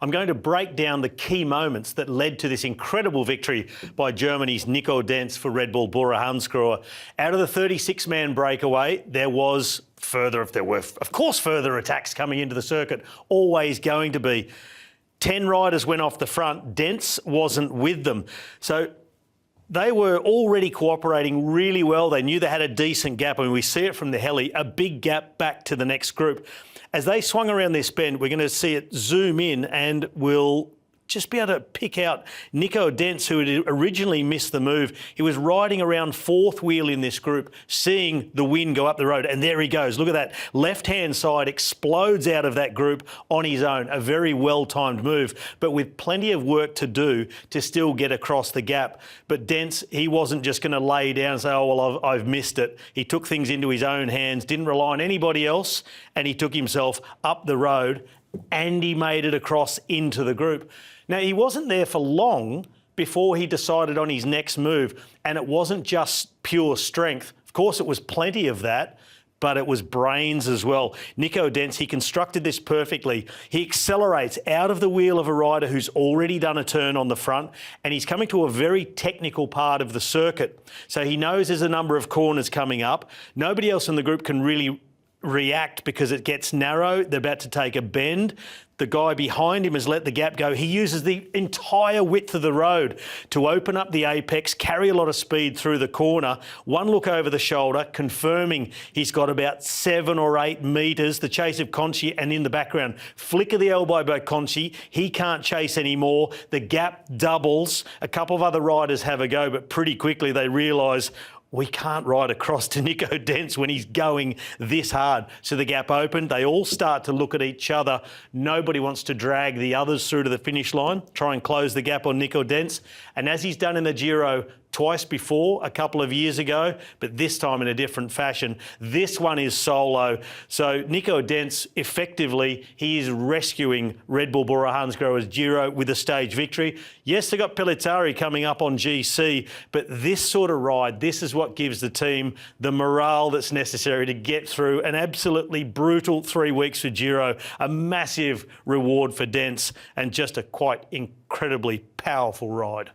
I'm going to break down the key moments that led to this incredible victory by Germany's Nico Denz for Red Bull Bora Hansgrohe. Out of the 36-man breakaway, there were, of course, further attacks coming into the circuit, always going to be. 10 riders went off the front. Denz wasn't with them. So they were already cooperating really well. They knew they had a decent gap. I mean, we see it from the heli, a big gap back to the next group. As they swung around this bend, we're going to see it zoom in and we'll just be able to pick out Nico Denz, who had originally missed the move. He was riding around fourth wheel in this group, seeing the wind go up the road, and there he goes. Look at that. Left-hand side explodes out of that group on his own. A very well-timed move, but with plenty of work to do to still get across the gap. But Denz, he wasn't just going to lay down and say, oh, well, I've missed it. He took things into his own hands, didn't rely on anybody else, and he took himself up the road, and he made it across into the group. Now, he wasn't there for long before he decided on his next move, and it wasn't just pure strength. Of course, it was plenty of that, but it was brains as well. Nico Denz, he constructed this perfectly. He accelerates out of the wheel of a rider who's already done a turn on the front, and he's coming to a very technical part of the circuit. So he knows there's a number of corners coming up. Nobody else in the group can really react because it gets narrow. They're about to take a bend. The guy behind him has let the gap go. He uses the entire width of the road to open up the apex, carry a lot of speed through the corner. One look over the shoulder, confirming he's got about 7 or 8 metres. The chase of Conchi, and in the background, flick of the elbow by Conchi. He can't chase anymore. The gap doubles. A couple of other riders have a go, but pretty quickly they realise, we can't ride across to Nico Denz when he's going this hard. So the gap opened. They all start to look at each other. Nobody wants to drag the others through to the finish line, try and close the gap on Nico Denz. And as he's done in the Giro twice before, a couple of years ago, but this time in a different fashion. This one is solo. So Nico Denz, effectively, he is rescuing Red Bull Bora Hansgrohe's Giro with a stage victory. Yes, they got Pellizzari coming up on GC, but this sort of ride, this is what gives the team the morale that's necessary to get through an absolutely brutal 3 weeks for Giro, a massive reward for Denz, and just a quite incredibly powerful ride.